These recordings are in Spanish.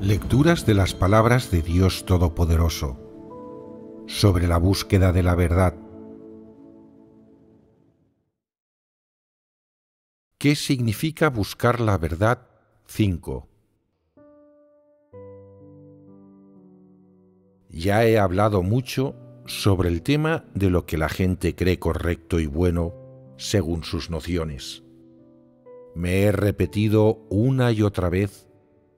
Lecturas de las palabras de Dios Todopoderoso sobre la búsqueda de la verdad. ¿Qué significa buscar la verdad? 5. Ya he hablado mucho sobre el tema de lo que la gente cree correcto y bueno según sus nociones. Me he repetido una y otra vez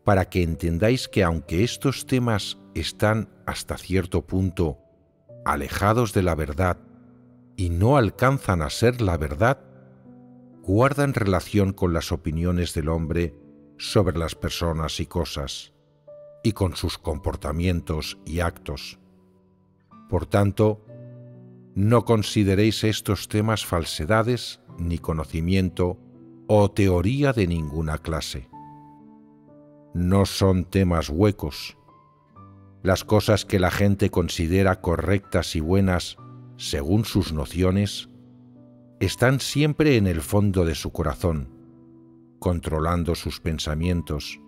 para que entendáis que aunque estos temas están hasta cierto punto alejados de la verdad y no alcanzan a ser la verdad, guardan relación con las opiniones del hombre sobre las personas y cosas, y con sus comportamientos y actos. Por tanto, no consideréis estos temas falsedades, ni conocimiento o teoría de ninguna clase. No son temas huecos. Las cosas que la gente considera correctas y buenas según sus nociones están siempre en el fondo de su corazón, controlando sus pensamientos,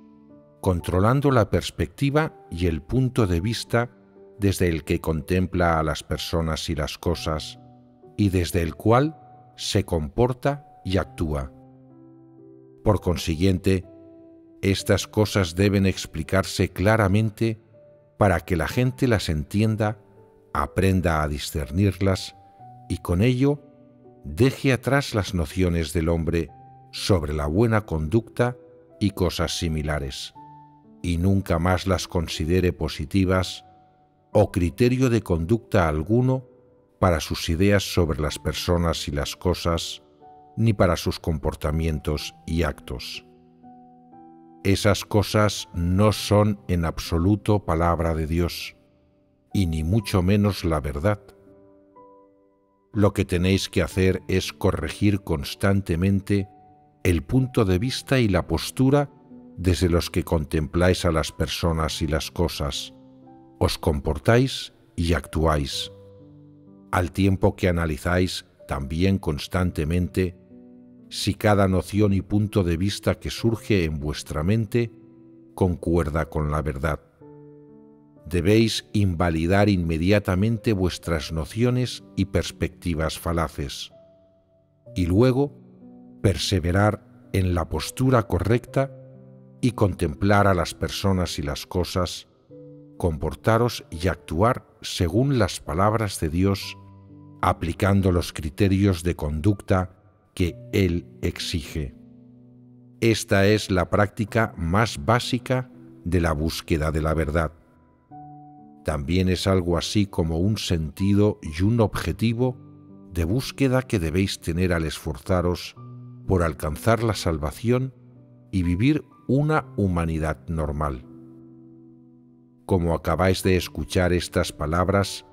controlando la perspectiva y el punto de vista desde el que contempla a las personas y las cosas y desde el cual se comporta y actúa. Por consiguiente, estas cosas deben explicarse claramente para que la gente las entienda, aprenda a discernirlas y con ello deje atrás las nociones del hombre sobre la buena conducta y cosas similares, y nunca más las considere positivas o criterio de conducta alguno para sus ideas sobre las personas y las cosas, ni para sus comportamientos y actos. Esas cosas no son en absoluto palabra de Dios, y ni mucho menos la verdad. Lo que tenéis que hacer es corregir constantemente el punto de vista y la postura desde los que contempláis a las personas y las cosas, os comportáis y actuáis, al tiempo que analizáis también constantemente si cada noción y punto de vista que surge en vuestra mente concuerda con la verdad. Debéis invalidar inmediatamente vuestras nociones y perspectivas falaces, y luego perseverar en la postura correcta y contemplar a las personas y las cosas, comportaros y actuar según las palabras de Dios, aplicando los criterios de conducta que Él exige. Esta es la práctica más básica de la búsqueda de la verdad. También es algo así como un sentido y un objetivo de búsqueda que debéis tener al esforzaros por alcanzar la salvación y vivir una humanidad normal. Como acabáis de escuchar estas palabras,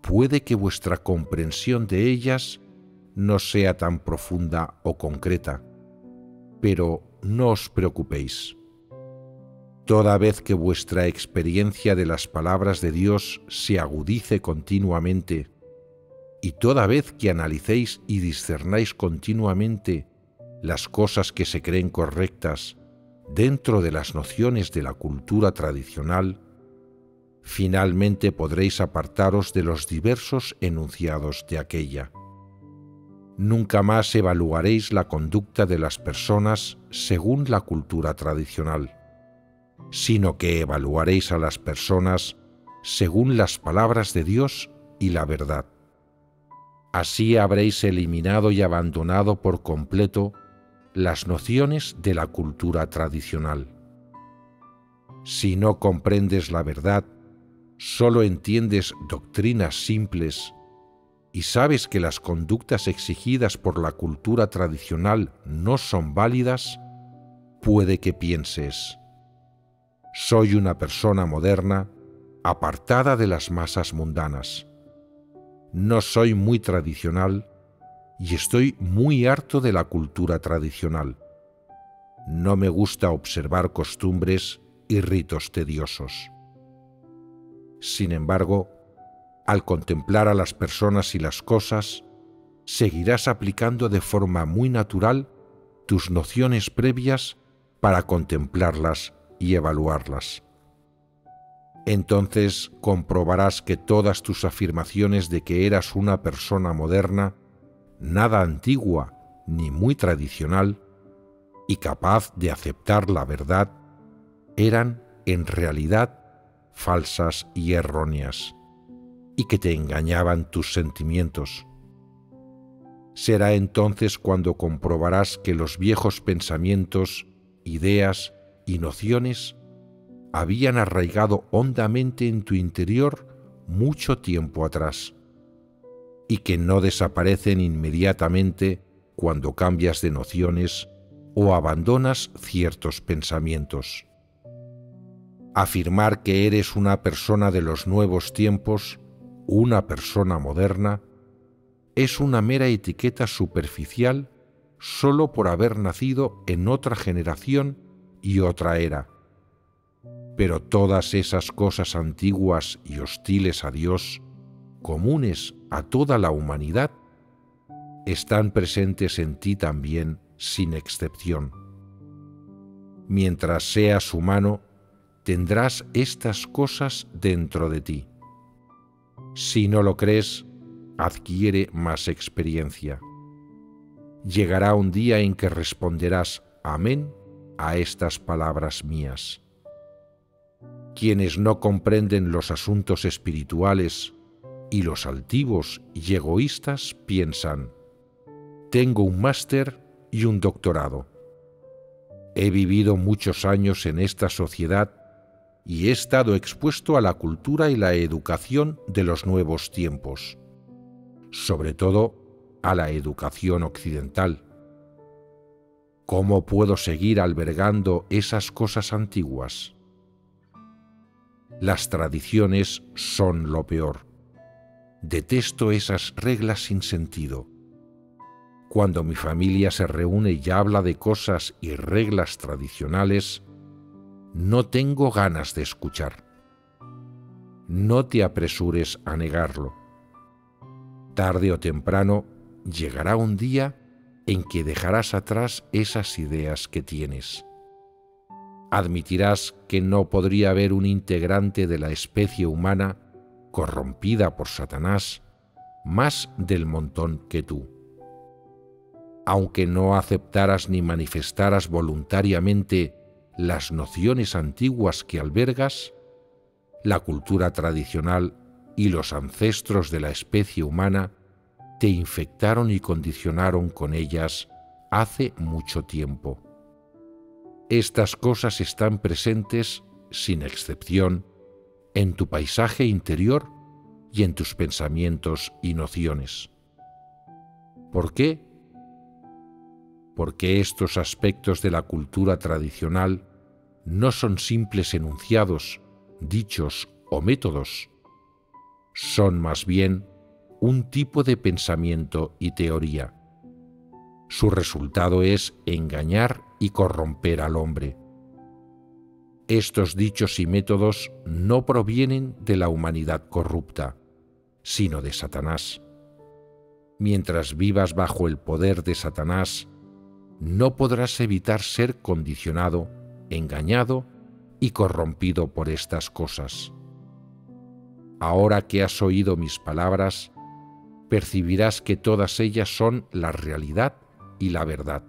puede que vuestra comprensión de ellas no sea tan profunda o concreta, pero no os preocupéis. Toda vez que vuestra experiencia de las palabras de Dios se agudice continuamente, y toda vez que analicéis y discernáis continuamente las cosas que se creen correctas dentro de las nociones de la cultura tradicional, finalmente podréis apartaros de los diversos enunciados de aquella. Nunca más evaluaréis la conducta de las personas según la cultura tradicional, sino que evaluaréis a las personas según las palabras de Dios y la verdad. Así habréis eliminado y abandonado por completo las nociones de la cultura tradicional. Si no comprendes la verdad, solo entiendes doctrinas simples y sabes que las conductas exigidas por la cultura tradicional no son válidas, puede que pienses: soy una persona moderna, apartada de las masas mundanas. No soy muy tradicional y estoy muy harto de la cultura tradicional. No me gusta observar costumbres y ritos tediosos. Sin embargo, al contemplar a las personas y las cosas, seguirás aplicando de forma muy natural tus nociones previas para contemplarlas y evaluarlas. Entonces comprobarás que todas tus afirmaciones de que eras una persona moderna, nada antigua ni muy tradicional, y capaz de aceptar la verdad, eran en realidad falsas y erróneas, y que te engañaban tus sentimientos. Será entonces cuando comprobarás que los viejos pensamientos, ideas y nociones habían arraigado hondamente en tu interior mucho tiempo atrás, y que no desaparecen inmediatamente cuando cambias de nociones o abandonas ciertos pensamientos. Afirmar que eres una persona de los nuevos tiempos, una persona moderna, es una mera etiqueta superficial solo por haber nacido en otra generación y otra era. Pero todas esas cosas antiguas y hostiles a Dios, comunes a toda la humanidad, están presentes en ti también sin excepción. Mientras seas humano, tendrás estas cosas dentro de ti. Si no lo crees, adquiere más experiencia. Llegará un día en que responderás amén a estas palabras mías. Quienes no comprenden los asuntos espirituales y los altivos y egoístas piensan: tengo un máster y un doctorado. He vivido muchos años en esta sociedad y he estado expuesto a la cultura y la educación de los nuevos tiempos, sobre todo a la educación occidental. ¿Cómo puedo seguir albergando esas cosas antiguas? Las tradiciones son lo peor. Detesto esas reglas sin sentido. Cuando mi familia se reúne y habla de cosas y reglas tradicionales, no tengo ganas de escuchar. No te apresures a negarlo. Tarde o temprano llegará un día en que dejarás atrás esas ideas que tienes. Admitirás que no podría haber un integrante de la especie humana corrompida por Satanás más del montón que tú. Aunque no aceptaras ni manifestaras voluntariamente las nociones antiguas que albergas, la cultura tradicional y los ancestros de la especie humana te infectaron y condicionaron con ellas hace mucho tiempo. Estas cosas están presentes, sin excepción, en tu paisaje interior y en tus pensamientos y nociones. ¿Por qué? Porque estos aspectos de la cultura tradicional no son simples enunciados, dichos o métodos. Son más bien un tipo de pensamiento y teoría. Su resultado es engañar y corromper al hombre. Estos dichos y métodos no provienen de la humanidad corrupta, sino de Satanás. Mientras vivas bajo el poder de Satanás, no podrás evitar ser condicionado, engañado y corrompido por estas cosas. Ahora que has oído mis palabras, percibirás que todas ellas son la realidad y la verdad.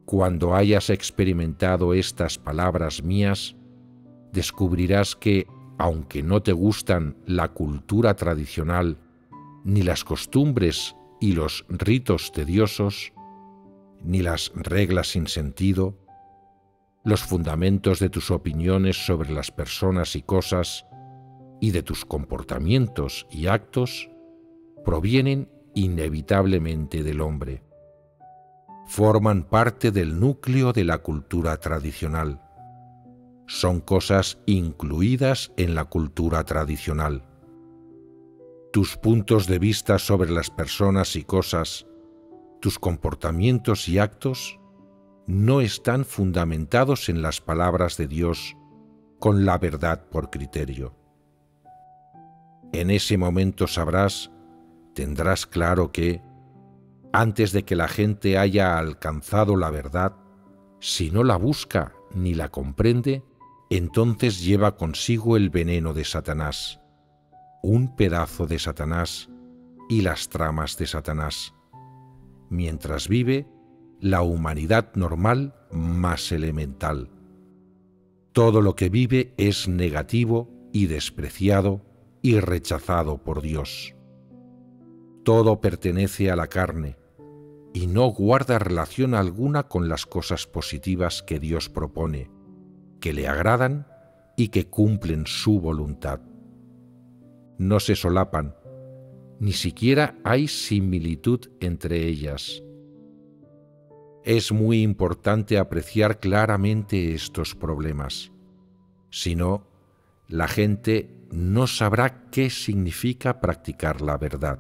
Cuando hayas experimentado estas palabras mías, descubrirás que, aunque no te gustan la cultura tradicional, ni las costumbres y los ritos tediosos, ni las reglas sin sentido, los fundamentos de tus opiniones sobre las personas y cosas y de tus comportamientos y actos provienen inevitablemente del hombre. Forman parte del núcleo de la cultura tradicional. Son cosas incluidas en la cultura tradicional. Tus puntos de vista sobre las personas y cosas, tus comportamientos y actos, no están fundamentados en las palabras de Dios con la verdad por criterio. En ese momento tendrás claro que, antes de que la gente haya alcanzado la verdad, si no la busca ni la comprende, entonces lleva consigo el veneno de Satanás, un pedazo de Satanás y las tramas de Satanás. Mientras vive la humanidad normal más elemental. Todo lo que vive es negativo y despreciado y rechazado por Dios. Todo pertenece a la carne y no guarda relación alguna con las cosas positivas que Dios propone, que le agradan y que cumplen su voluntad. No se solapan, ni siquiera hay similitud entre ellas. Es muy importante apreciar claramente estos problemas. Si no, la gente no sabrá qué significa practicar la verdad.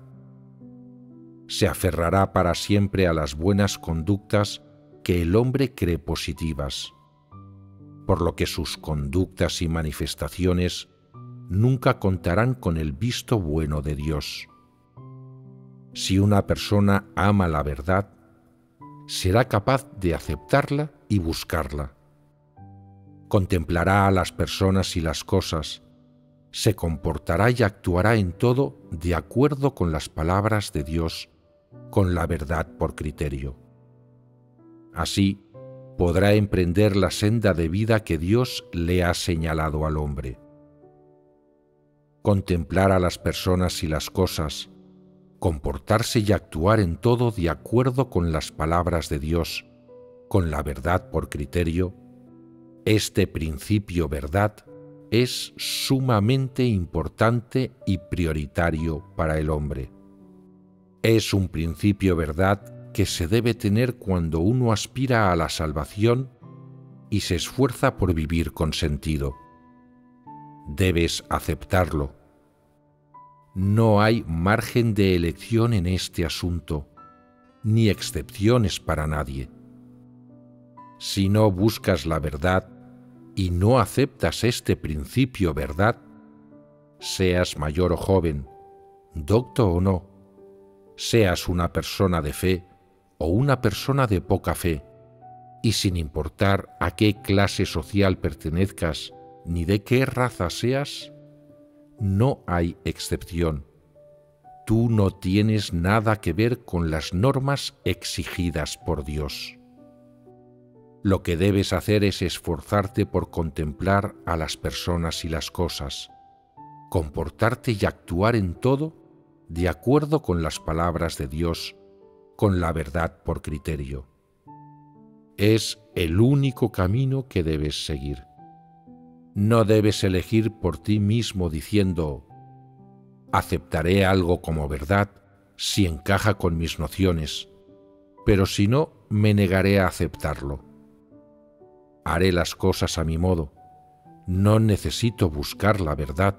Se aferrará para siempre a las buenas conductas que el hombre cree positivas, por lo que sus conductas y manifestaciones nunca contarán con el visto bueno de Dios. Si una persona ama la verdad, será capaz de aceptarla y buscarla. Contemplará a las personas y las cosas, se comportará y actuará en todo de acuerdo con las palabras de Dios, con la verdad por criterio. Así podrá emprender la senda de vida que Dios le ha señalado al hombre. Contemplar a las personas y las cosas, comportarse y actuar en todo de acuerdo con las palabras de Dios, con la verdad por criterio, este principio verdad es sumamente importante y prioritario para el hombre. Es un principio verdad que se debe tener cuando uno aspira a la salvación y se esfuerza por vivir con sentido. Debes aceptarlo. No hay margen de elección en este asunto, ni excepciones para nadie. Si no buscas la verdad y no aceptas este principio verdad, seas mayor o joven, docto o no, seas una persona de fe o una persona de poca fe, y sin importar a qué clase social pertenezcas ni de qué raza seas, no hay excepción. Tú no tienes nada que ver con las normas exigidas por Dios. Lo que debes hacer es esforzarte por contemplar a las personas y las cosas, comportarte y actuar en todo de acuerdo con las palabras de Dios, con la verdad por criterio. Es el único camino que debes seguir. No debes elegir por ti mismo diciendo: aceptaré algo como verdad si encaja con mis nociones, pero si no, me negaré a aceptarlo. Haré las cosas a mi modo. No necesito buscar la verdad.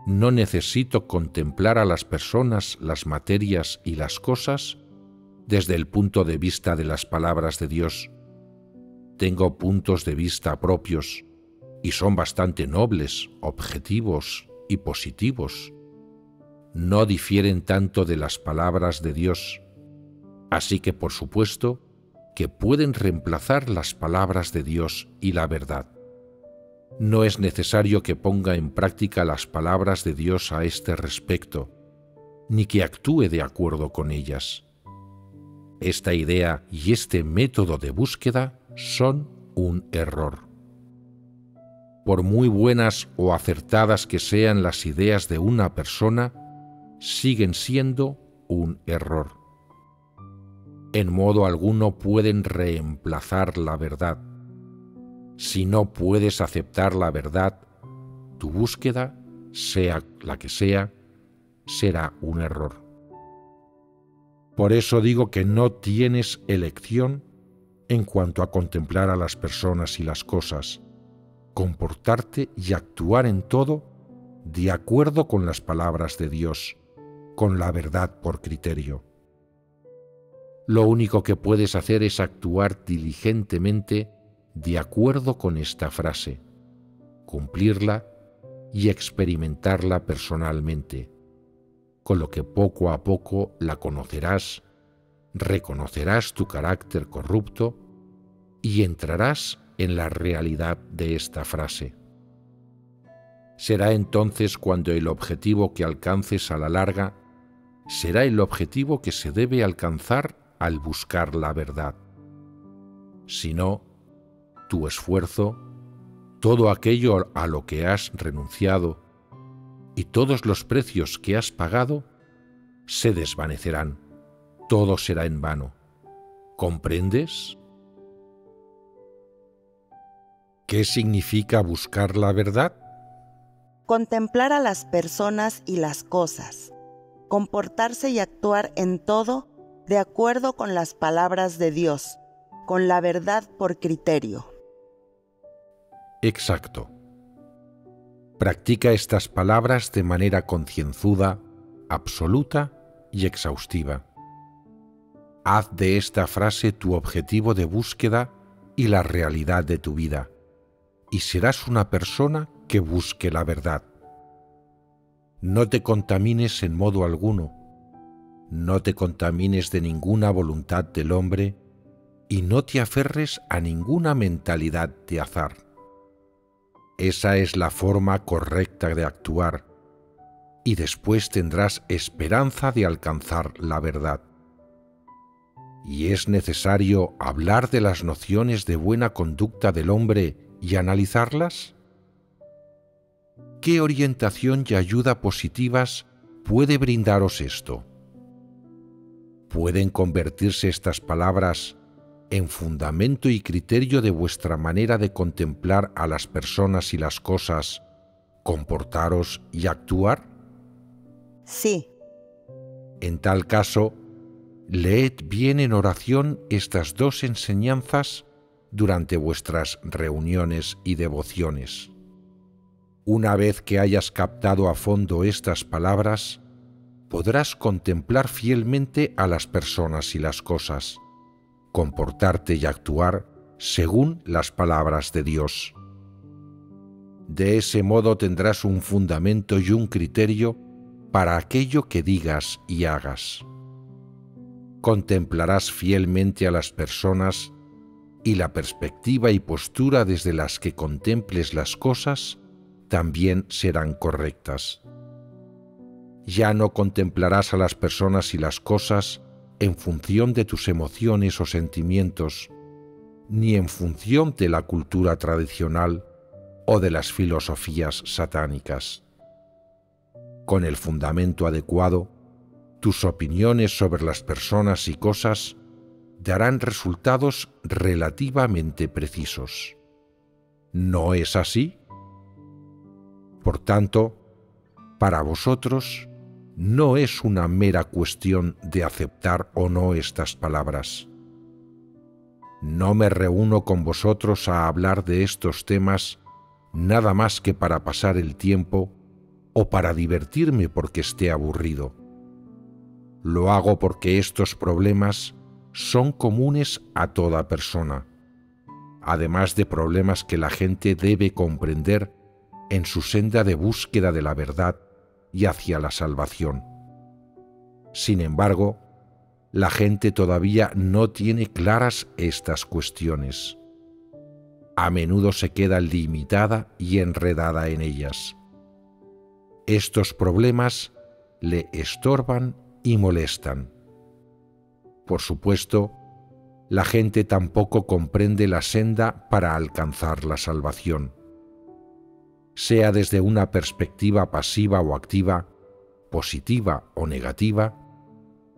No necesito contemplar a las personas, las materias y las cosas desde el punto de vista de las palabras de Dios. Tengo puntos de vista propios y son bastante nobles, objetivos y positivos. No difieren tanto de las palabras de Dios, así que por supuesto que pueden reemplazar las palabras de Dios y la verdad. No es necesario que ponga en práctica las palabras de Dios a este respecto, ni que actúe de acuerdo con ellas. Esta idea y este método de búsqueda son un error. Por muy buenas o acertadas que sean las ideas de una persona, siguen siendo un error. En modo alguno pueden reemplazar la verdad. Si no puedes aceptar la verdad, tu búsqueda, sea la que sea, será un error. Por eso digo que no tienes elección en cuanto a contemplar a las personas y las cosas, comportarte y actuar en todo de acuerdo con las palabras de Dios, con la verdad por criterio. Lo único que puedes hacer es actuar diligentemente de acuerdo con esta frase, cumplirla y experimentarla personalmente, con lo que poco a poco la conocerás, reconocerás tu carácter corrupto y entrarás en la realidad de esta frase. Será entonces cuando el objetivo que alcances a la larga será el objetivo que se debe alcanzar al buscar la verdad. Si no, tu esfuerzo, todo aquello a lo que has renunciado y todos los precios que has pagado se desvanecerán. Todo será en vano. ¿Comprendes? ¿Qué significa buscar la verdad? Contemplar a las personas y las cosas, comportarse y actuar en todo de acuerdo con las palabras de Dios, con la verdad por criterio. Exacto. Practica estas palabras de manera concienzuda, absoluta y exhaustiva. Haz de esta frase tu objetivo de búsqueda y la realidad de tu vida, y serás una persona que busque la verdad. No te contamines en modo alguno, no te contamines de ninguna voluntad del hombre y no te aferres a ninguna mentalidad de azar. Esa es la forma correcta de actuar, y después tendrás esperanza de alcanzar la verdad. ¿Y es necesario hablar de las nociones de buena conducta del hombre y analizarlas? ¿Qué orientación y ayuda positivas puede brindaros esto? ¿Pueden convertirse estas palabras en fundamento y criterio de vuestra manera de contemplar a las personas y las cosas, comportaros y actuar? Sí. En tal caso, leed bien en oración estas dos enseñanzas durante vuestras reuniones y devociones. Una vez que hayas captado a fondo estas palabras, podrás contemplar fielmente a las personas y las cosas, comportarte y actuar según las palabras de Dios. De ese modo tendrás un fundamento y un criterio para aquello que digas y hagas. Contemplarás fielmente a las personas y la perspectiva y postura desde las que contemples las cosas también serán correctas. Ya no contemplarás a las personas y las cosas en función de tus emociones o sentimientos, ni en función de la cultura tradicional o de las filosofías satánicas. Con el fundamento adecuado, tus opiniones sobre las personas y cosas darán resultados relativamente precisos. ¿No es así? Por tanto, para vosotros no es una mera cuestión de aceptar o no estas palabras. No me reúno con vosotros a hablar de estos temas nada más que para pasar el tiempo o para divertirme porque esté aburrido. Lo hago porque estos problemas son comunes a toda persona, además de problemas que la gente debe comprender en su senda de búsqueda de la verdad y hacia la salvación. Sin embargo, la gente todavía no tiene claras estas cuestiones. A menudo se queda limitada y enredada en ellas. Estos problemas le estorban y molestan. Por supuesto, la gente tampoco comprende la senda para alcanzar la salvación. Sea desde una perspectiva pasiva o activa, positiva o negativa,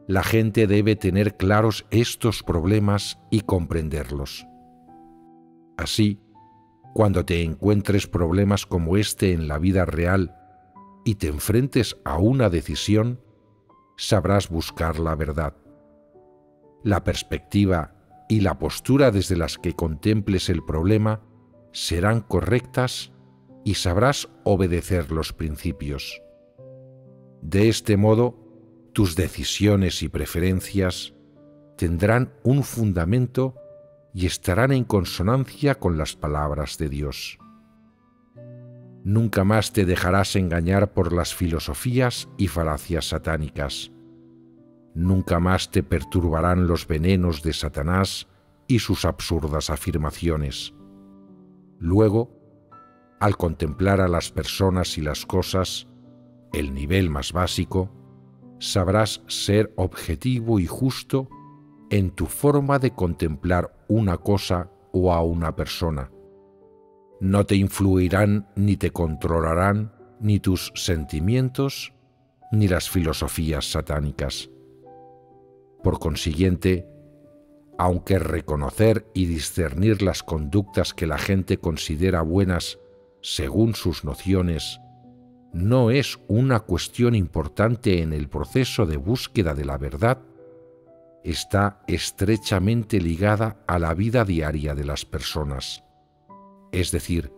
la gente debe tener claros estos problemas y comprenderlos. Así, cuando te encuentres problemas como este en la vida real y te enfrentes a una decisión, sabrás buscar la verdad. La perspectiva y la postura desde las que contemples el problema serán correctas y sabrás obedecer los principios. De este modo, tus decisiones y preferencias tendrán un fundamento y estarán en consonancia con las palabras de Dios. Nunca más te dejarás engañar por las filosofías y falacias satánicas. Nunca más te perturbarán los venenos de Satanás y sus absurdas afirmaciones. Luego, al contemplar a las personas y las cosas, el nivel más básico, sabrás ser objetivo y justo en tu forma de contemplar una cosa o a una persona. No te influirán ni te controlarán ni tus sentimientos ni las filosofías satánicas. Por consiguiente, aunque reconocer y discernir las conductas que la gente considera buenas según sus nociones no es una cuestión importante en el proceso de búsqueda de la verdad, está estrechamente ligada a la vida diaria de las personas. Es decir,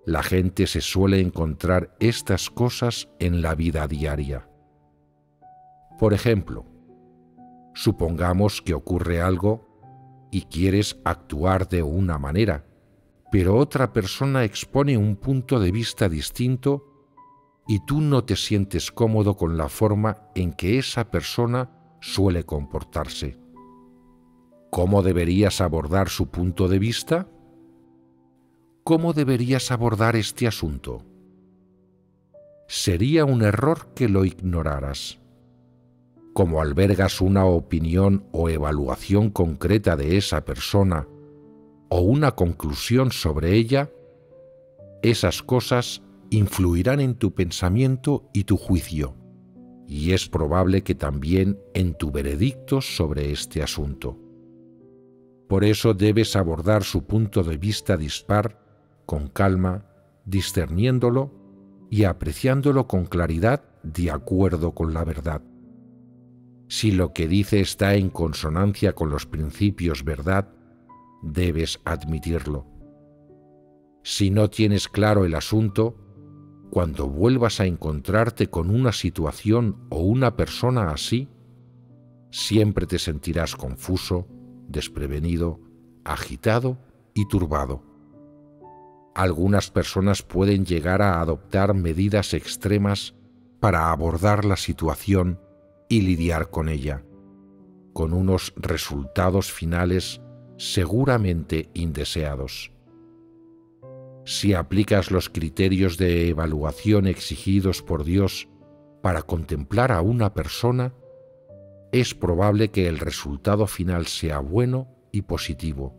la gente se suele encontrar estas cosas en la vida diaria. Por ejemplo, supongamos que ocurre algo y quieres actuar de una manera, pero otra persona expone un punto de vista distinto y tú no te sientes cómodo con la forma en que esa persona suele comportarse. ¿Cómo deberías abordar su punto de vista? ¿Cómo deberías abordar este asunto? Sería un error que lo ignoraras. Como albergas una opinión o evaluación concreta de esa persona o una conclusión sobre ella, esas cosas influirán en tu pensamiento y tu juicio, y es probable que también en tu veredicto sobre este asunto. Por eso debes abordar su punto de vista dispar con calma, discerniéndolo y apreciándolo con claridad de acuerdo con la verdad. Si lo que dice está en consonancia con los principios verdad, debes admitirlo. Si no tienes claro el asunto, cuando vuelvas a encontrarte con una situación o una persona así, siempre te sentirás confuso, desprevenido, agitado y turbado. Algunas personas pueden llegar a adoptar medidas extremas para abordar la situación y lidiar con ella, con unos resultados finales seguramente indeseados. Si aplicas los criterios de evaluación exigidos por Dios para contemplar a una persona, es probable que el resultado final sea bueno y positivo.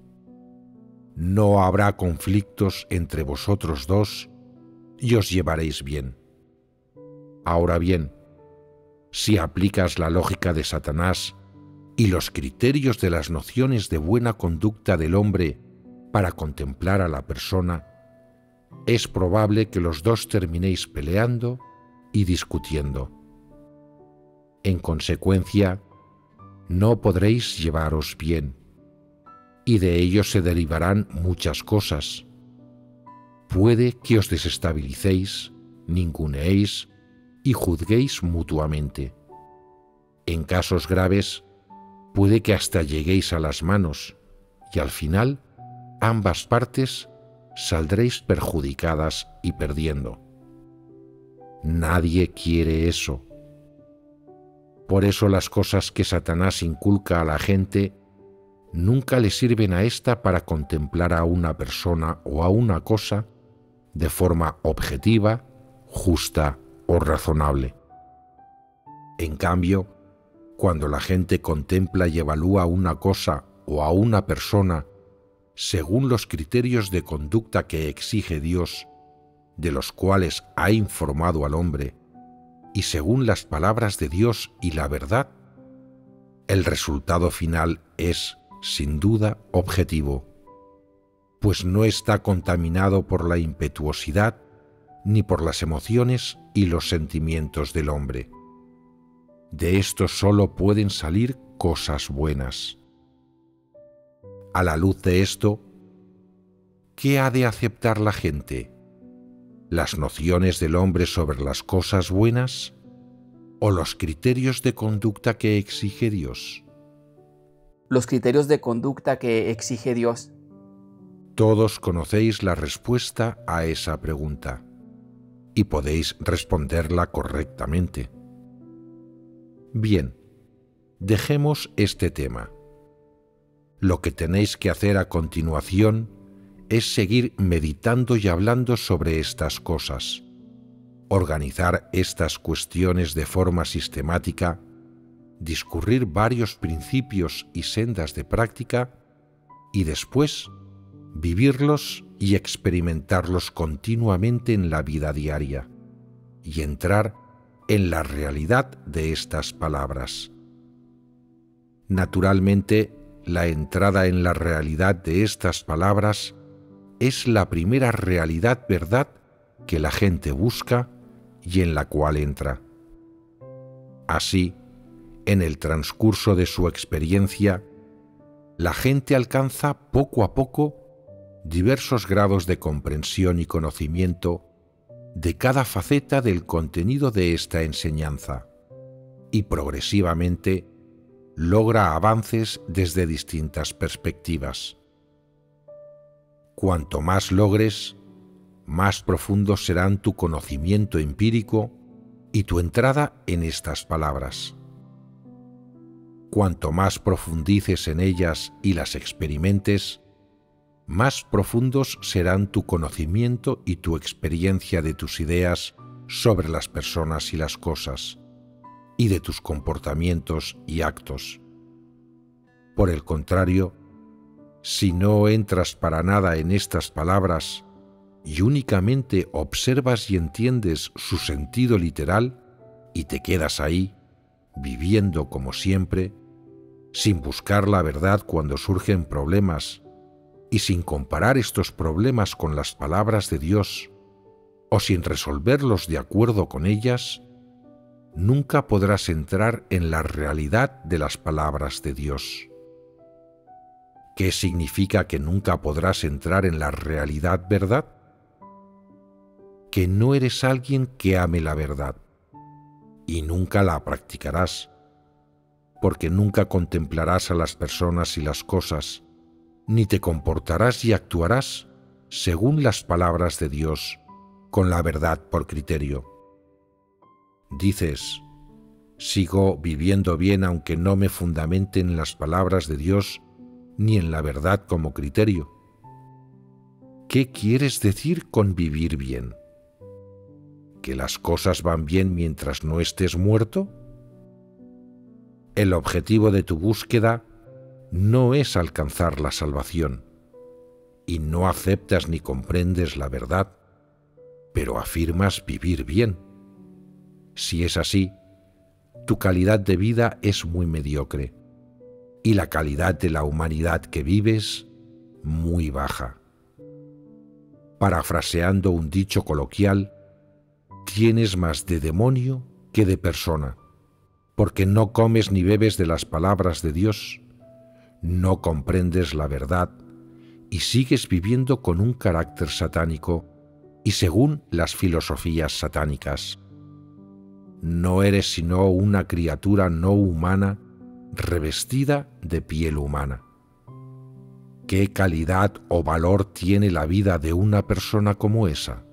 No habrá conflictos entre vosotros dos y os llevaréis bien. Ahora bien, si aplicas la lógica de Satanás y los criterios de las nociones de buena conducta del hombre para contemplar a la persona, es probable que los dos terminéis peleando y discutiendo. En consecuencia, no podréis llevaros bien, y de ello se derivarán muchas cosas. Puede que os desestabilicéis, ninguneéis y juzguéis mutuamente. En casos graves, puede que hasta lleguéis a las manos, y al final, ambas partes saldréis perjudicadas y perdiendo. Nadie quiere eso. Por eso las cosas que Satanás inculca a la gente nunca le sirven a ésta para contemplar a una persona o a una cosa de forma objetiva, justa o razonable. En cambio, cuando la gente contempla y evalúa una cosa o a una persona según los criterios de conducta que exige Dios, de los cuales ha informado al hombre, y según las palabras de Dios y la verdad, el resultado final es, sin duda, objetivo, pues no está contaminado por la impetuosidad ni por las emociones y los sentimientos del hombre. De esto solo pueden salir cosas buenas. A la luz de esto, ¿qué ha de aceptar la gente? ¿Las nociones del hombre sobre las cosas buenas o los criterios de conducta que exige Dios? Los criterios de conducta que exige Dios. Todos conocéis la respuesta a esa pregunta y podéis responderla correctamente. Bien, dejemos este tema. Lo que tenéis que hacer a continuación es seguir meditando y hablando sobre estas cosas, organizar estas cuestiones de forma sistemática, discurrir varios principios y sendas de práctica y después vivirlos y experimentarlos continuamente en la vida diaria y entrar en la realidad de estas palabras. Naturalmente, la entrada en la realidad de estas palabras es la primera realidad verdad que la gente busca y en la cual entra. Así, en el transcurso de su experiencia, la gente alcanza poco a poco diversos grados de comprensión y conocimiento de cada faceta del contenido de esta enseñanza y progresivamente logra avances desde distintas perspectivas. Cuanto más logres, más profundos serán tu conocimiento empírico y tu entrada en estas palabras. Cuanto más profundices en ellas y las experimentes, más profundos serán tu conocimiento y tu experiencia de tus ideas sobre las personas y las cosas, y de tus comportamientos y actos. Por el contrario, si no entras para nada en estas palabras y únicamente observas y entiendes su sentido literal y te quedas ahí, viviendo como siempre, sin buscar la verdad cuando surgen problemas y sin comparar estos problemas con las palabras de Dios o sin resolverlos de acuerdo con ellas, nunca podrás entrar en la realidad de las palabras de Dios. ¿Qué significa que nunca podrás entrar en la realidad verdad? Que no eres alguien que ame la verdad y nunca la practicarás, porque nunca contemplarás a las personas y las cosas, ni te comportarás y actuarás según las palabras de Dios, con la verdad por criterio. Dices, sigo viviendo bien aunque no me fundamente en las palabras de Dios ni en la verdad como criterio. ¿Qué quieres decir con vivir bien? ¿Que las cosas van bien mientras no estés muerto? El objetivo de tu búsqueda no es alcanzar la salvación, y no aceptas ni comprendes la verdad, pero afirmas vivir bien. Si es así, tu calidad de vida es muy mediocre, y la calidad de la humanidad que vives, muy baja. Parafraseando un dicho coloquial, tienes más de demonio que de persona, porque no comes ni bebes de las palabras de Dios, no comprendes la verdad y sigues viviendo con un carácter satánico y según las filosofías satánicas. No eres sino una criatura no humana revestida de piel humana. ¿Qué calidad o valor tiene la vida de una persona como esa?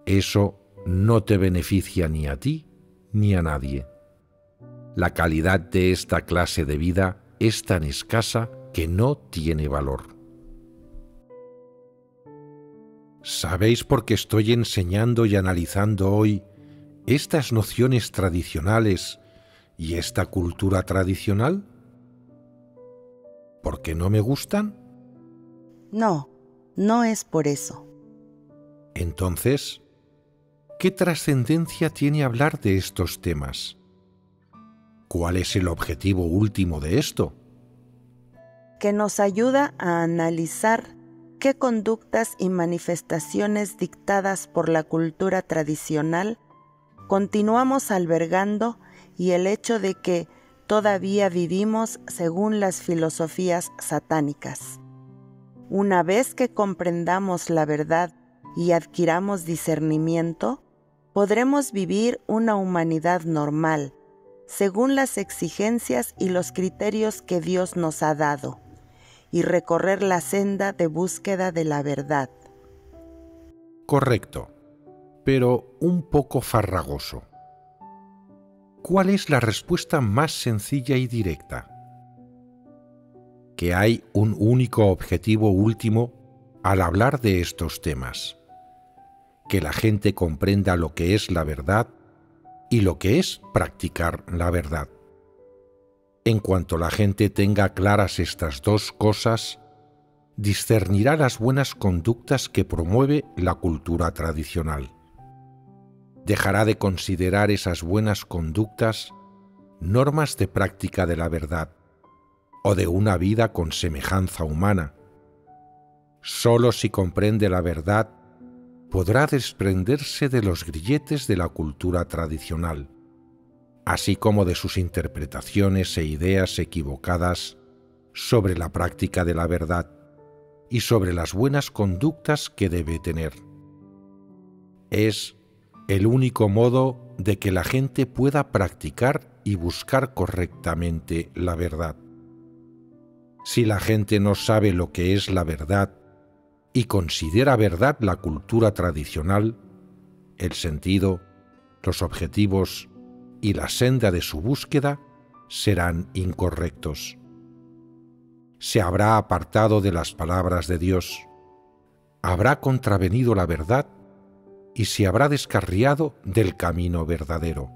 Eso no te beneficia ni a ti ni a nadie. La calidad de esta clase de vida es tan escasa que no tiene valor. ¿Sabéis por qué estoy enseñando y analizando hoy estas nociones tradicionales y esta cultura tradicional? ¿Por qué no me gustan? No, no es por eso. Entonces, ¿qué trascendencia tiene hablar de estos temas? ¿Cuál es el objetivo último de esto? Que nos ayuda a analizar qué conductas y manifestaciones dictadas por la cultura tradicional continuamos albergando y el hecho de que todavía vivimos según las filosofías satánicas. Una vez que comprendamos la verdad y adquiramos discernimiento, podremos vivir una humanidad normal, según las exigencias y los criterios que Dios nos ha dado, y recorrer la senda de búsqueda de la verdad. Correcto, pero un poco farragoso. ¿Cuál es la respuesta más sencilla y directa? que hay un único objetivo último al hablar de estos temas: que la gente comprenda lo que es la verdad y lo que es practicar la verdad. En cuanto la gente tenga claras estas dos cosas, discernirá las buenas conductas que promueve la cultura tradicional. Dejará de considerar esas buenas conductas normas de práctica de la verdad o de una vida con semejanza humana. Solo si comprende la verdad podrá desprenderse de los grilletes de la cultura tradicional, así como de sus interpretaciones e ideas equivocadas sobre la práctica de la verdad y sobre las buenas conductas que debe tener. Es el único modo de que la gente pueda practicar y buscar correctamente la verdad. Si la gente no sabe lo que es la verdad y considera verdad la cultura tradicional, el sentido, los objetivos y la senda de su búsqueda serán incorrectos. Se habrá apartado de las palabras de Dios, habrá contravenido la verdad y se habrá descarriado del camino verdadero.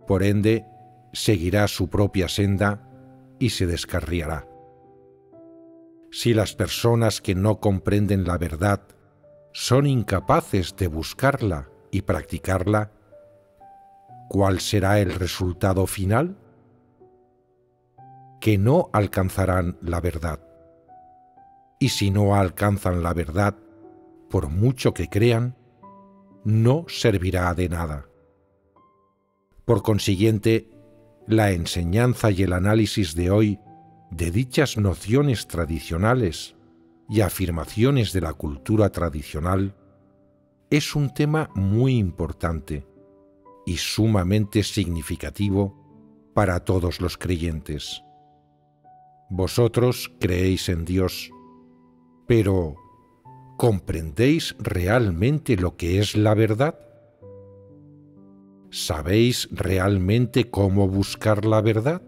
Por ende, seguirá su propia senda y se descarriará. Si las personas que no comprenden la verdad son incapaces de buscarla y practicarla, ¿cuál será el resultado final? Que no alcanzarán la verdad. Y si no alcanzan la verdad, por mucho que crean, no servirá de nada. Por consiguiente, la enseñanza y el análisis de hoy de dichas nociones tradicionales y afirmaciones de la cultura tradicional es un tema muy importante y sumamente significativo para todos los creyentes. Vosotros creéis en Dios, pero ¿comprendéis realmente lo que es la verdad? ¿Sabéis realmente cómo buscar la verdad?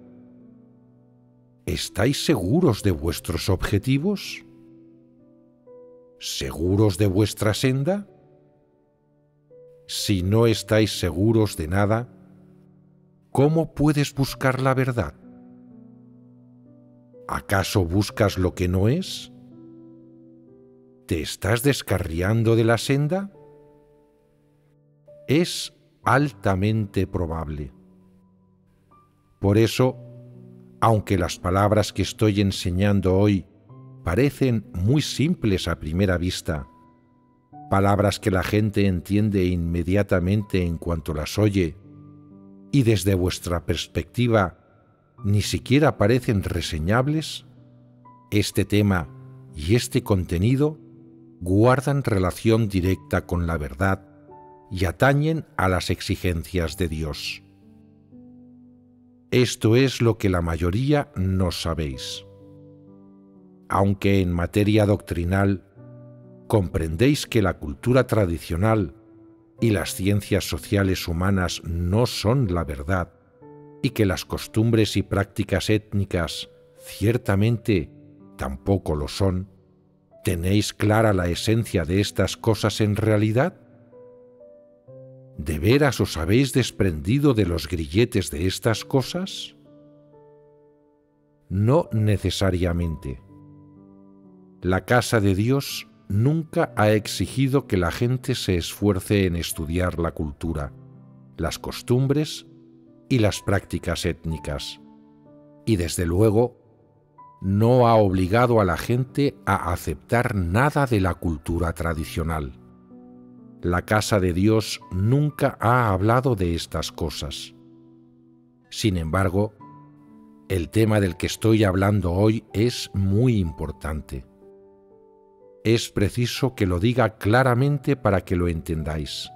¿Estáis seguros de vuestros objetivos? ¿Seguros de vuestra senda? Si no estáis seguros de nada, ¿cómo puedes buscar la verdad? ¿Acaso buscas lo que no es? ¿Te estás descarriando de la senda? Es altamente probable. Por eso, aunque las palabras que estoy enseñando hoy parecen muy simples a primera vista, palabras que la gente entiende inmediatamente en cuanto las oye, y desde vuestra perspectiva ni siquiera parecen reseñables, este tema y este contenido guardan relación directa con la verdad y atañen a las exigencias de Dios. Esto es lo que la mayoría no sabéis. Aunque en materia doctrinal comprendéis que la cultura tradicional y las ciencias sociales humanas no son la verdad y que las costumbres y prácticas étnicas ciertamente tampoco lo son, ¿tenéis clara la esencia de estas cosas en realidad? ¿De veras os habéis desprendido de los grilletes de estas cosas? No necesariamente. La casa de Dios nunca ha exigido que la gente se esfuerce en estudiar la cultura, las costumbres y las prácticas étnicas, y desde luego no ha obligado a la gente a aceptar nada de la cultura tradicional. La casa de Dios nunca ha hablado de estas cosas. Sin embargo, el tema del que estoy hablando hoy es muy importante. Es preciso que lo diga claramente para que lo entendáis.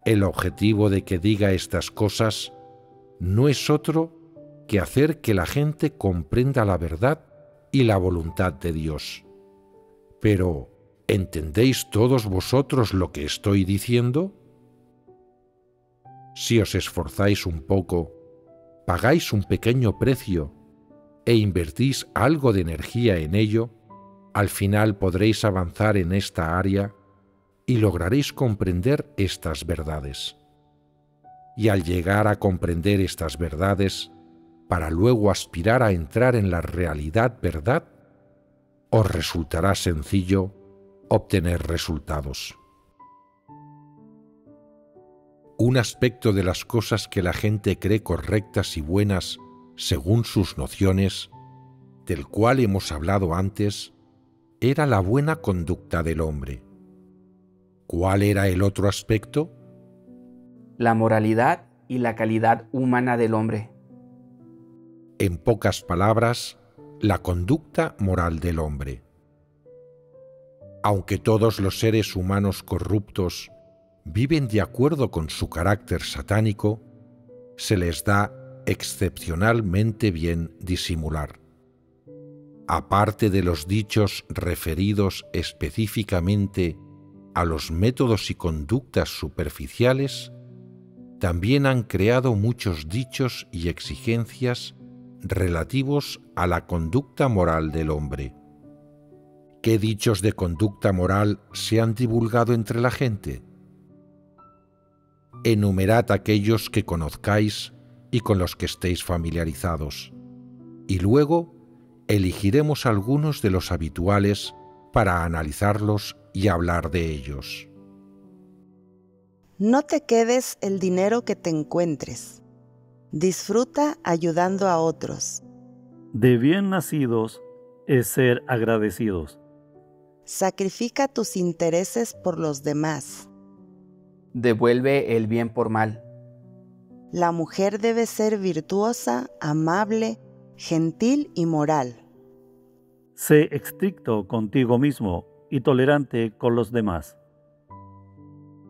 El objetivo de que diga estas cosas no es otro que hacer que la gente comprenda la verdad y la voluntad de Dios. Pero, ¿entendéis todos vosotros lo que estoy diciendo? Si os esforzáis un poco, pagáis un pequeño precio e invertís algo de energía en ello, al final podréis avanzar en esta área y lograréis comprender estas verdades. Y al llegar a comprender estas verdades, para luego aspirar a entrar en la realidad verdad, os resultará sencillo obtener resultados. Un aspecto de las cosas que la gente cree correctas y buenas según sus nociones, del cual hemos hablado antes, era la buena conducta del hombre. ¿Cuál era el otro aspecto? La moralidad y la calidad humana del hombre. En pocas palabras, la conducta moral del hombre. Aunque todos los seres humanos corruptos viven de acuerdo con su carácter satánico, se les da excepcionalmente bien disimular. Aparte de los dichos referidos específicamente a los métodos y conductas superficiales, también han creado muchos dichos y exigencias relativos a la conducta moral del hombre. ¿Qué dichos de conducta moral se han divulgado entre la gente? Enumerad aquellos que conozcáis y con los que estéis familiarizados, y luego elegiremos algunos de los habituales para analizarlos y hablar de ellos. No te quedes el dinero que te encuentres. Disfruta ayudando a otros. De bien nacidos es ser agradecidos. Sacrifica tus intereses por los demás. Devuelve el bien por mal. La mujer debe ser virtuosa, amable, gentil y moral. Sé estricto contigo mismo y tolerante con los demás.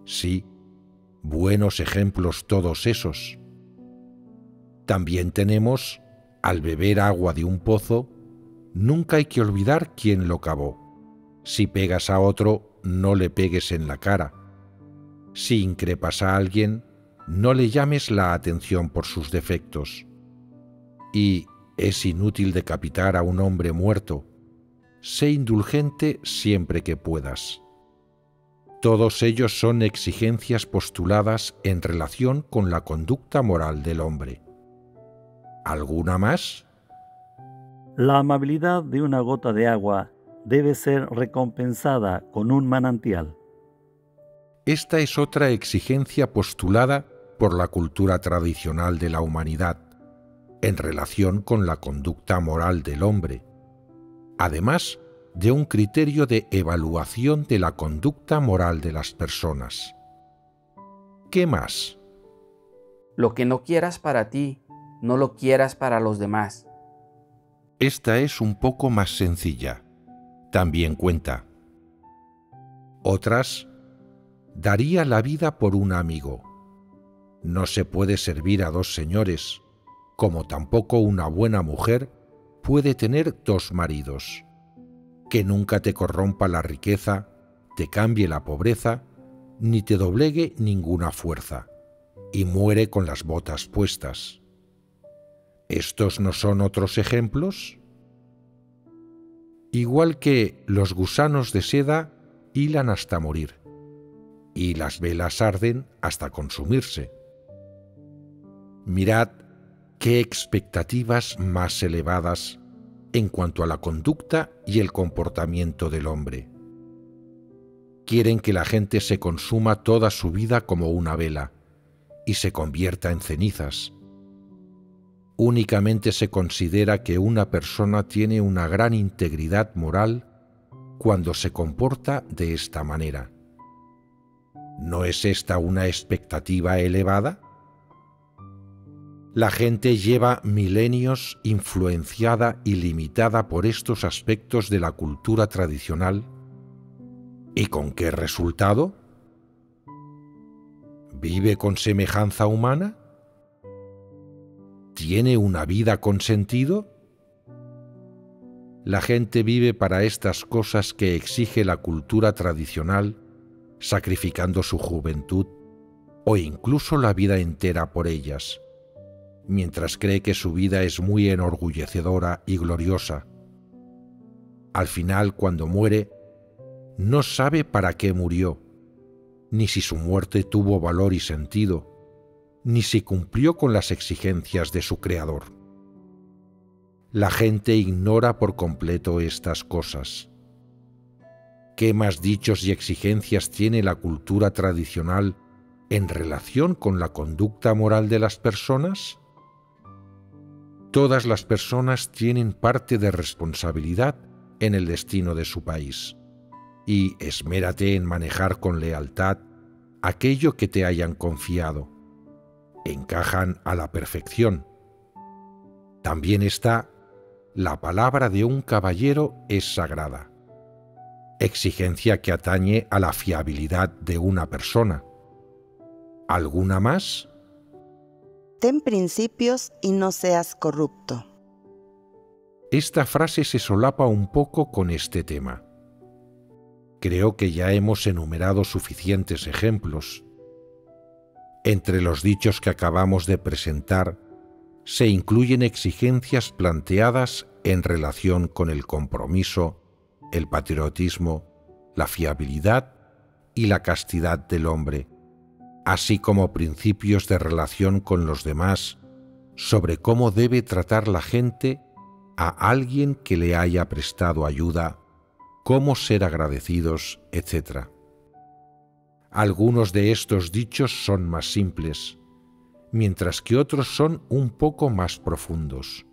Sí, buenos ejemplos todos esos. También tenemos, al beber agua de un pozo, nunca hay que olvidar quién lo cavó. Si pegas a otro, no le pegues en la cara. Si increpas a alguien, no le llames la atención por sus defectos. Y es inútil decapitar a un hombre muerto. Sé indulgente siempre que puedas. Todos ellos son exigencias postuladas en relación con la conducta moral del hombre. ¿Alguna más? La amabilidad de una gota de agua debe ser recompensada con un manantial. Esta es otra exigencia postulada por la cultura tradicional de la humanidad, en relación con la conducta moral del hombre, además de un criterio de evaluación de la conducta moral de las personas. ¿Qué más? Lo que no quieras para ti, no lo quieras para los demás. Esta es un poco más sencilla. También cuenta. Otras, daría la vida por un amigo. No se puede servir a dos señores, como tampoco una buena mujer puede tener dos maridos. Que nunca te corrompa la riqueza, te cambie la pobreza, ni te doblegue ninguna fuerza, y muere con las botas puestas. ¿Estos no son otros ejemplos? Igual que los gusanos de seda hilan hasta morir, y las velas arden hasta consumirse. Mirad qué expectativas más elevadas en cuanto a la conducta y el comportamiento del hombre. Quieren que la gente se consuma toda su vida como una vela y se convierta en cenizas. Únicamente se considera que una persona tiene una gran integridad moral cuando se comporta de esta manera. ¿No es esta una expectativa elevada? La gente lleva milenios influenciada y limitada por estos aspectos de la cultura tradicional. ¿Y con qué resultado? ¿Vive con semejanza humana? ¿Tiene una vida con sentido? La gente vive para estas cosas que exige la cultura tradicional, sacrificando su juventud o incluso la vida entera por ellas. mientras cree que su vida es muy enorgullecedora y gloriosa. Al final, cuando muere, no sabe para qué murió, ni si su muerte tuvo valor y sentido, ni si cumplió con las exigencias de su Creador. La gente ignora por completo estas cosas. ¿Qué más dichos y exigencias tiene la cultura tradicional en relación con la conducta moral de las personas? Todas las personas tienen parte de responsabilidad en el destino de su país, y esmérate en manejar con lealtad aquello que te hayan confiado. Encajan a la perfección. También está: la palabra de un caballero es sagrada, exigencia que atañe a la fiabilidad de una persona. ¿Alguna más? Ten principios y no seas corrupto. Esta frase se solapa un poco con este tema. Creo que ya hemos enumerado suficientes ejemplos. Entre los dichos que acabamos de presentar, se incluyen exigencias planteadas en relación con el compromiso, el patriotismo, la fiabilidad y la castidad del hombre, así como principios de relación con los demás sobre cómo debe tratar la gente a alguien que le haya prestado ayuda, cómo ser agradecidos, etc. Algunos de estos dichos son más simples, mientras que otros son un poco más profundos.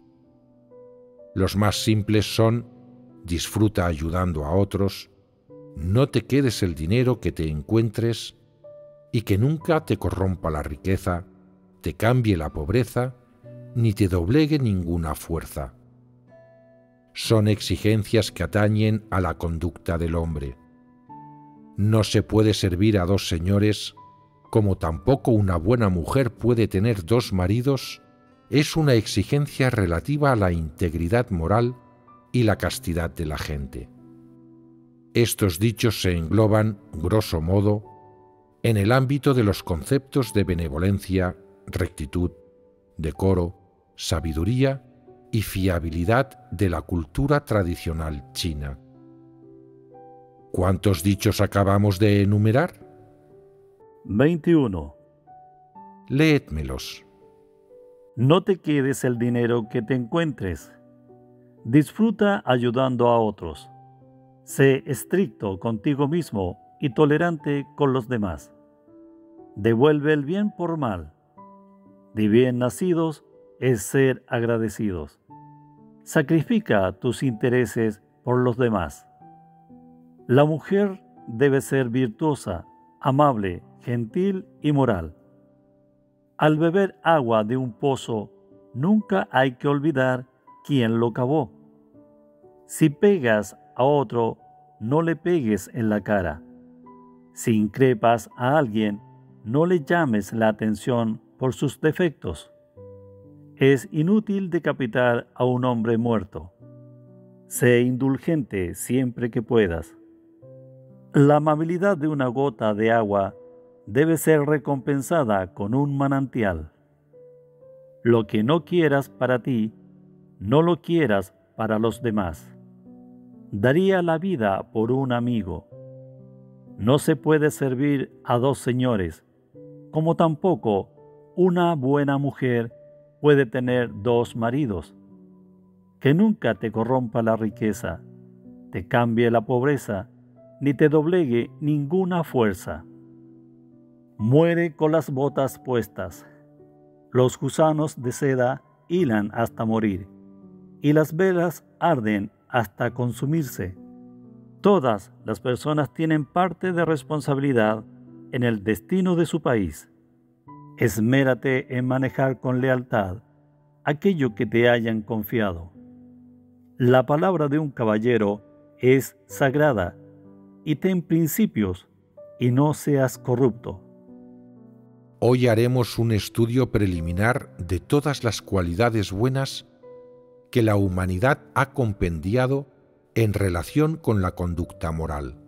Los más simples son: disfruta ayudando a otros, no te quedes el dinero que te encuentres, y que nunca te corrompa la riqueza, te cambie la pobreza, ni te doblegue ninguna fuerza. Son exigencias que atañen a la conducta del hombre. No se puede servir a dos señores, como tampoco una buena mujer puede tener dos maridos. Es una exigencia relativa a la integridad moral y la castidad de la gente. Estos dichos se engloban, grosso modo, en el ámbito de los conceptos de benevolencia, rectitud, decoro, sabiduría y fiabilidad de la cultura tradicional china. ¿Cuántos dichos acabamos de enumerar? 21. Léedmelos. No te quedes el dinero que te encuentres. Disfruta ayudando a otros. Sé estricto contigo mismo y tolerante con los demás. Devuelve el bien por mal. De bien nacidos es ser agradecidos. Sacrifica tus intereses por los demás. La mujer debe ser virtuosa, amable, gentil y moral. Al beber agua de un pozo, nunca hay que olvidar quién lo cavó. Si pegas a otro, no le pegues en la cara. Si increpas a alguien, no le llames la atención por sus defectos. Es inútil decapitar a un hombre muerto. Sé indulgente siempre que puedas. La amabilidad de una gota de agua debe ser recompensada con un manantial. Lo que no quieras para ti, no lo quieras para los demás. Daría la vida por un amigo. No se puede servir a dos señores, como tampoco una buena mujer puede tener dos maridos. Que nunca te corrompa la riqueza, te cambie la pobreza, ni te doblegue ninguna fuerza. Muere con las botas puestas. Los gusanos de seda hilan hasta morir, y las velas arden hasta consumirse. Todas las personas tienen parte de responsabilidad en el destino de su país. Esmérate en manejar con lealtad aquello que te hayan confiado. La palabra de un caballero es sagrada, y ten principios, y no seas corrupto. Hoy haremos un estudio preliminar de todas las cualidades buenas que la humanidad ha compendiado en relación con la conducta moral.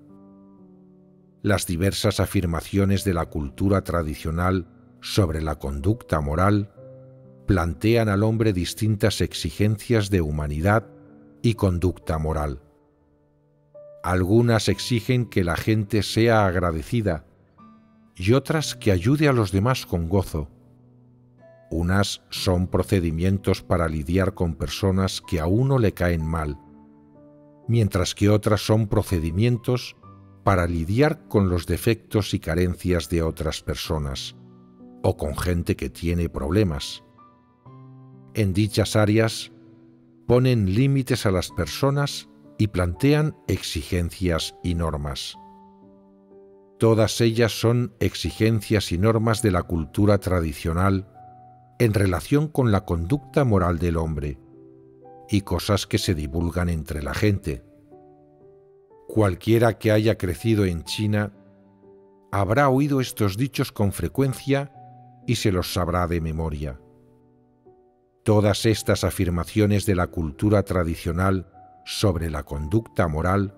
Las diversas afirmaciones de la cultura tradicional sobre la conducta moral plantean al hombre distintas exigencias de humanidad y conducta moral. Algunas exigen que la gente sea agradecida y otras que ayude a los demás con gozo. Unas son procedimientos para lidiar con personas que a uno le caen mal, mientras que otras son procedimientos para lidiar con los defectos y carencias de otras personas o con gente que tiene problemas. En dichas áreas ponen límites a las personas y plantean exigencias y normas. Todas ellas son exigencias y normas de la cultura tradicional en relación con la conducta moral del hombre y cosas que se divulgan entre la gente. Cualquiera que haya crecido en China habrá oído estos dichos con frecuencia y se los sabrá de memoria. Todas estas afirmaciones de la cultura tradicional sobre la conducta moral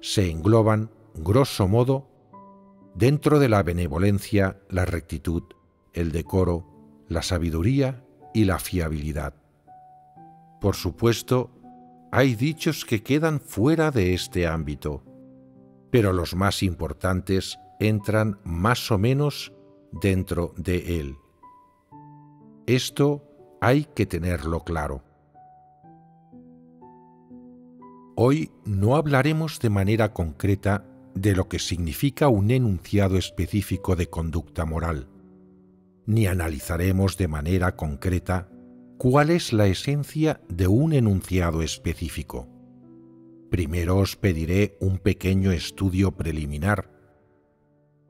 se engloban, grosso modo, dentro de la benevolencia, la rectitud, el decoro, la sabiduría y la fiabilidad. Por supuesto, hay dichos que quedan fuera de este ámbito, pero los más importantes entran más o menos dentro de él. Esto hay que tenerlo claro. Hoy no hablaremos de manera concreta de lo que significa un enunciado específico de conducta moral, ni analizaremos de manera concreta cuál es la esencia de un enunciado específico. Primero os pediré un pequeño estudio preliminar.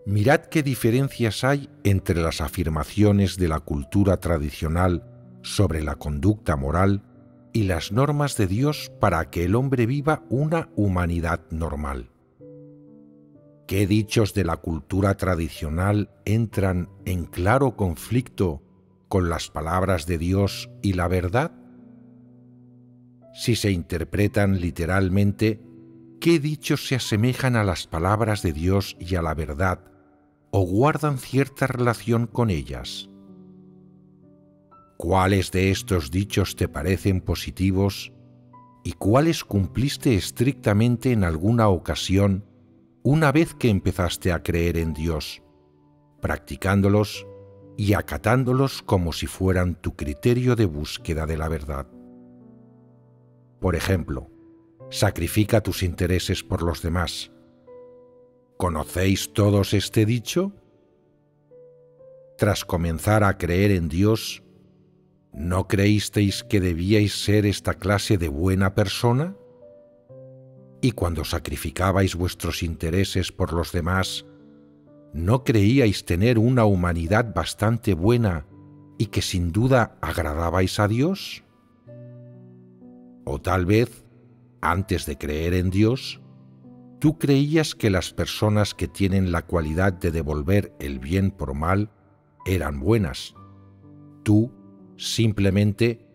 Mirad qué diferencias hay entre las afirmaciones de la cultura tradicional sobre la conducta moral y las normas de Dios para que el hombre viva una humanidad normal. ¿Qué dichos de la cultura tradicional entran en claro conflicto con las palabras de Dios y la verdad? Si se interpretan literalmente, ¿qué dichos se asemejan a las palabras de Dios y a la verdad o guardan cierta relación con ellas? ¿Cuáles de estos dichos te parecen positivos y cuáles cumpliste estrictamente en alguna ocasión una vez que empezaste a creer en Dios, practicándolos y acatándolos como si fueran tu criterio de búsqueda de la verdad? Por ejemplo, sacrifica tus intereses por los demás. ¿Conocéis todos este dicho? Tras comenzar a creer en Dios, ¿no creísteis que debíais ser esta clase de buena persona? Y cuando sacrificabais vuestros intereses por los demás, ¿no creíais tener una humanidad bastante buena y que sin duda agradabais a Dios? O tal vez, antes de creer en Dios, tú creías que las personas que tienen la cualidad de devolver el bien por mal eran buenas. Tú simplemente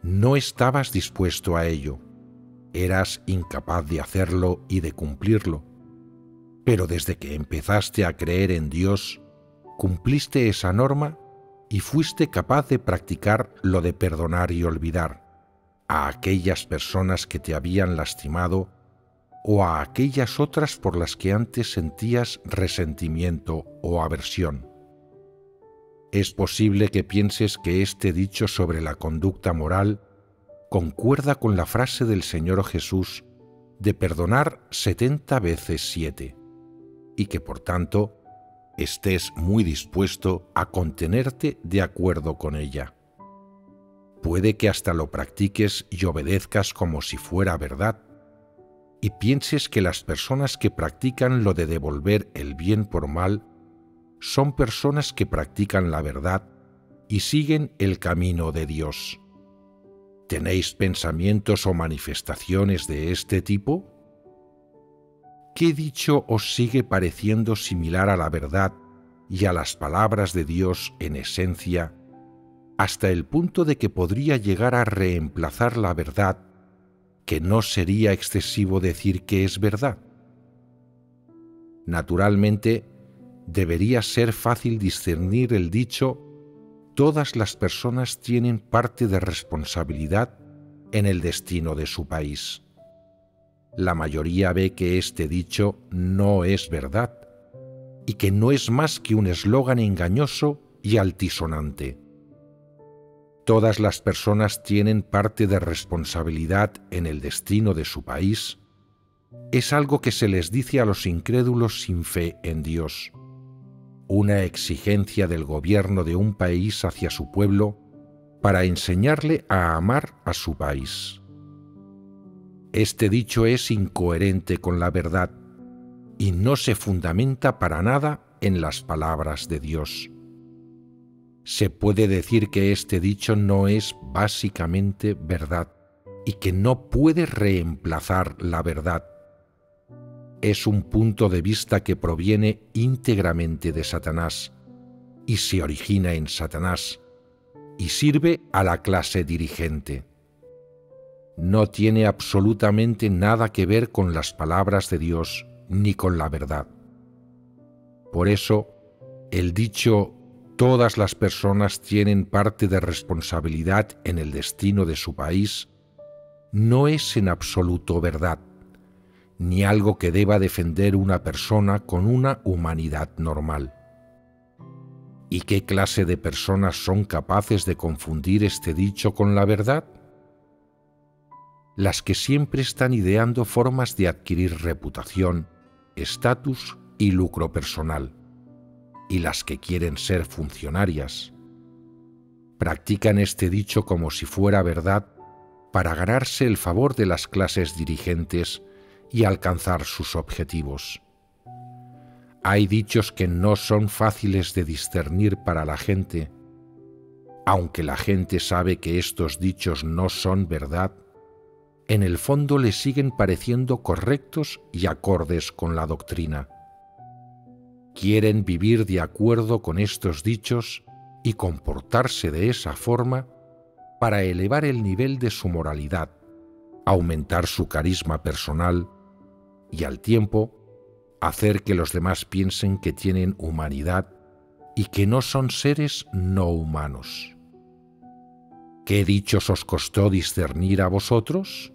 no estabas dispuesto a ello. Eras incapaz de hacerlo y de cumplirlo. Pero desde que empezaste a creer en Dios, cumpliste esa norma y fuiste capaz de practicar lo de perdonar y olvidar a aquellas personas que te habían lastimado o a aquellas otras por las que antes sentías resentimiento o aversión. Es posible que pienses que este dicho sobre la conducta moral concuerda con la frase del Señor Jesús de perdonar 70 veces 7, y que por tanto estés muy dispuesto a contenerte de acuerdo con ella. Puede que hasta lo practiques y obedezcas como si fuera verdad, y pienses que las personas que practican lo de devolver el bien por mal son personas que practican la verdad y siguen el camino de Dios. ¿Tenéis pensamientos o manifestaciones de este tipo? ¿Qué dicho os sigue pareciendo similar a la verdad y a las palabras de Dios en esencia, hasta el punto de que podría llegar a reemplazar la verdad, que no sería excesivo decir que es verdad? Naturalmente, debería ser fácil discernir el dicho todas las personas tienen parte de responsabilidad en el destino de su país. La mayoría ve que este dicho no es verdad y que no es más que un eslogan engañoso y altisonante. Todas las personas tienen parte de responsabilidad en el destino de su país es algo que se les dice a los incrédulos sin fe en Dios, una exigencia del gobierno de un país hacia su pueblo para enseñarle a amar a su país. Este dicho es incoherente con la verdad y no se fundamenta para nada en las palabras de Dios. Se puede decir que este dicho no es básicamente verdad y que no puede reemplazar la verdad. Es un punto de vista que proviene íntegramente de Satanás y se origina en Satanás y sirve a la clase dirigente. No tiene absolutamente nada que ver con las palabras de Dios ni con la verdad. Por eso, el dicho «todas las personas tienen parte de responsabilidad en el destino de su país» no es en absoluto verdad, ni algo que deba defender una persona con una humanidad normal. ¿Y qué clase de personas son capaces de confundir este dicho con la verdad? Las que siempre están ideando formas de adquirir reputación, estatus y lucro personal, y las que quieren ser funcionarias. Practican este dicho como si fuera verdad para ganarse el favor de las clases dirigentes y alcanzar sus objetivos. Hay dichos que no son fáciles de discernir para la gente. Aunque la gente sabe que estos dichos no son verdad, en el fondo le siguen pareciendo correctos y acordes con la doctrina. Quieren vivir de acuerdo con estos dichos y comportarse de esa forma para elevar el nivel de su moralidad, aumentar su carisma personal y al tiempo hacer que los demás piensen que tienen humanidad y que no son seres no humanos. ¿Qué dichos os costó discernir a vosotros?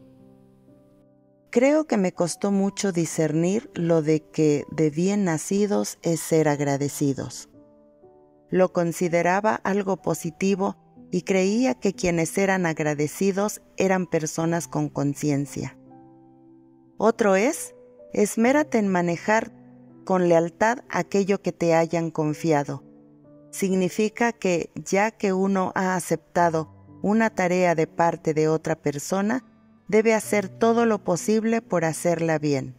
Creo que me costó mucho discernir lo de que de bien nacidos es ser agradecidos. Lo consideraba algo positivo y creía que quienes eran agradecidos eran personas con conciencia. Otro es, esmérate en manejar con lealtad aquello que te hayan confiado. Significa que ya que uno ha aceptado una tarea de parte de otra persona, debe hacer todo lo posible por hacerla bien.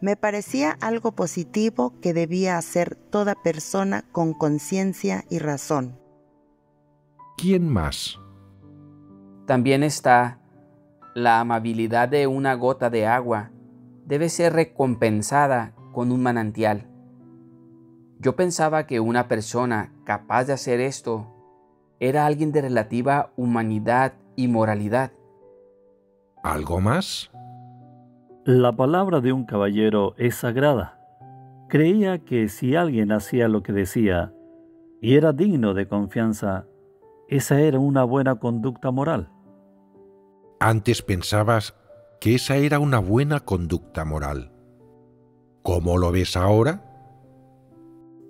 Me parecía algo positivo que debía hacer toda persona con conciencia y razón. ¿Quién más? También está la amabilidad de una gota de agua. Debe ser recompensada con un manantial. Yo pensaba que una persona capaz de hacer esto era alguien de relativa humanidad y moralidad. ¿Algo más? La palabra de un caballero es sagrada. Creía que si alguien hacía lo que decía y era digno de confianza, esa era una buena conducta moral. Antes pensabas que esa era una buena conducta moral. ¿Cómo lo ves ahora?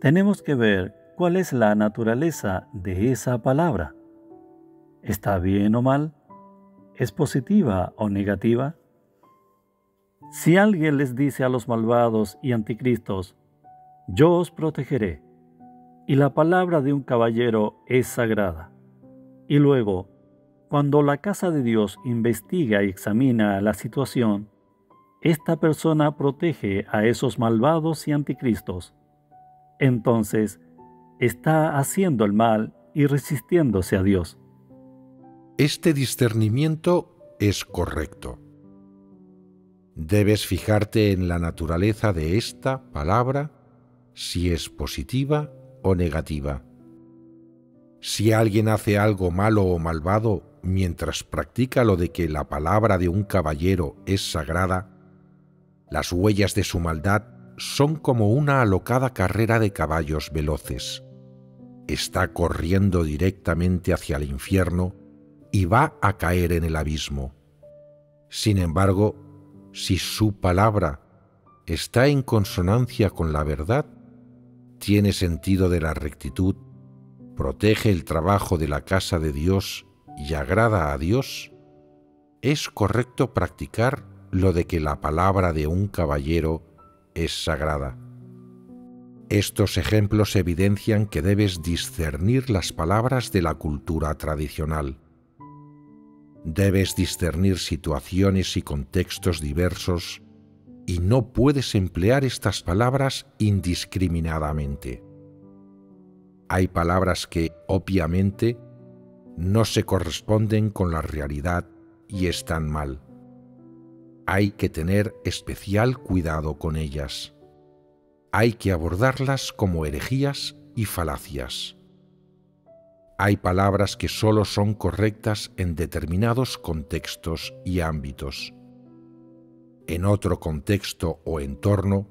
Tenemos que ver cuál es la naturaleza de esa palabra. ¿Está bien o mal? ¿Es positiva o negativa? Si alguien les dice a los malvados y anticristos, yo os protegeré, y la palabra de un caballero es sagrada, y luego, cuando la casa de Dios investiga y examina la situación, esta persona protege a esos malvados y anticristos, entonces está haciendo el mal y resistiéndose a Dios. Este discernimiento es correcto. Debes fijarte en la naturaleza de esta palabra, si es positiva o negativa. Si alguien hace algo malo o malvado mientras practica lo de que la palabra de un caballero es sagrada, las huellas de su maldad son como una alocada carrera de caballos veloces, está corriendo directamente hacia el infierno y va a caer en el abismo. Sin embargo, si su palabra está en consonancia con la verdad, tiene sentido de la rectitud, protege el trabajo de la casa de Dios y agrada a Dios, es correcto practicar lo de que la palabra de un caballero es sagrada. Estos ejemplos evidencian que debes discernir las palabras de la cultura tradicional. Debes discernir situaciones y contextos diversos y no puedes emplear estas palabras indiscriminadamente. Hay palabras que, obviamente, no se corresponden con la realidad y están mal. Hay que tener especial cuidado con ellas. Hay que abordarlas como herejías y falacias. Hay palabras que solo son correctas en determinados contextos y ámbitos. En otro contexto o entorno,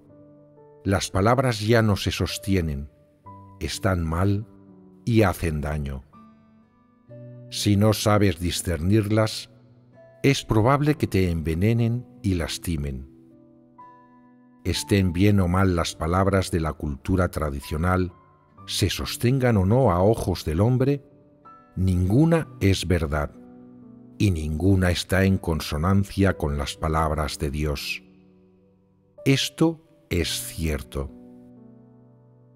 las palabras ya no se sostienen, están mal y hacen daño. Si no sabes discernirlas, es probable que te envenenen y lastimen. Estén bien o mal las palabras de la cultura tradicional, se sostengan o no a ojos del hombre, ninguna es verdad y ninguna está en consonancia con las palabras de Dios. Esto es cierto.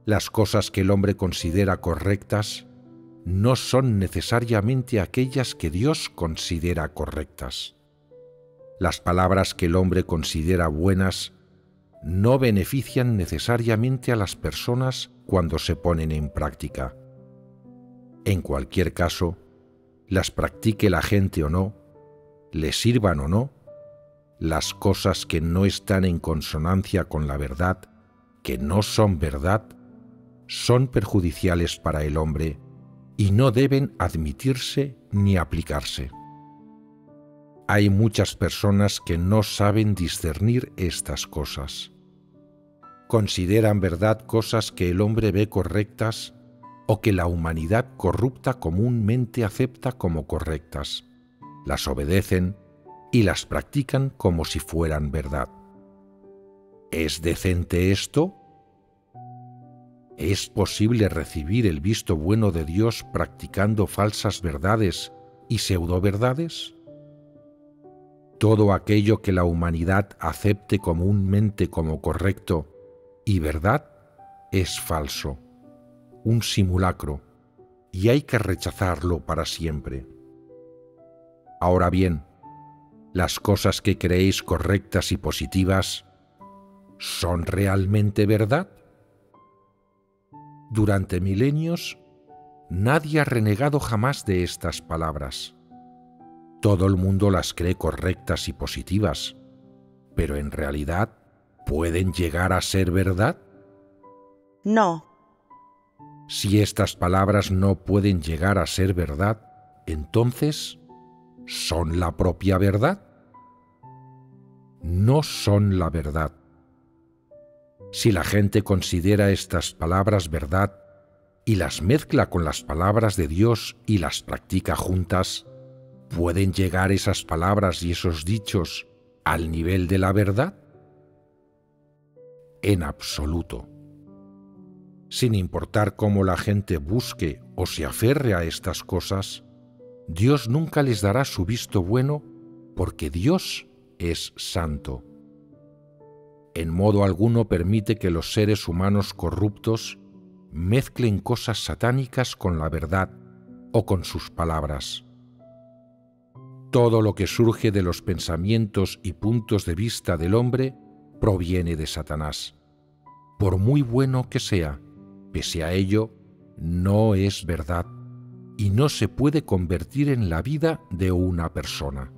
Las cosas que el hombre considera correctas no son necesariamente aquellas que Dios considera correctas. Las palabras que el hombre considera buenas no benefician necesariamente a las personas cuando se ponen en práctica. En cualquier caso, las practique la gente o no, le sirvan o no, las cosas que no están en consonancia con la verdad, que no son verdad, son perjudiciales para el hombre y no deben admitirse ni aplicarse. Hay muchas personas que no saben discernir estas cosas. Consideran verdad cosas que el hombre ve correctas o que la humanidad corrupta comúnmente acepta como correctas. Las obedecen y las practican como si fueran verdad. ¿Es decente esto? ¿Es posible recibir el visto bueno de Dios practicando falsas verdades y pseudoverdades? Todo aquello que la humanidad acepte comúnmente como correcto y verdad es falso, un simulacro, y hay que rechazarlo para siempre. Ahora bien, las cosas que creéis correctas y positivas, ¿son realmente verdad? Durante milenios, nadie ha renegado jamás de estas palabras. Todo el mundo las cree correctas y positivas, pero en realidad, ¿pueden llegar a ser verdad? No. Si estas palabras no pueden llegar a ser verdad, entonces, ¿son la propia verdad? No son la verdad. Si la gente considera estas palabras verdad y las mezcla con las palabras de Dios y las practica juntas, ¿pueden llegar esas palabras y esos dichos al nivel de la verdad? En absoluto. Sin importar cómo la gente busque o se aferre a estas cosas, Dios nunca les dará su visto bueno porque Dios es santo. En modo alguno permite que los seres humanos corruptos mezclen cosas satánicas con la verdad o con sus palabras. Todo lo que surge de los pensamientos y puntos de vista del hombre proviene de Satanás. Por muy bueno que sea, pese a ello, no es verdad y no se puede convertir en la vida de una persona.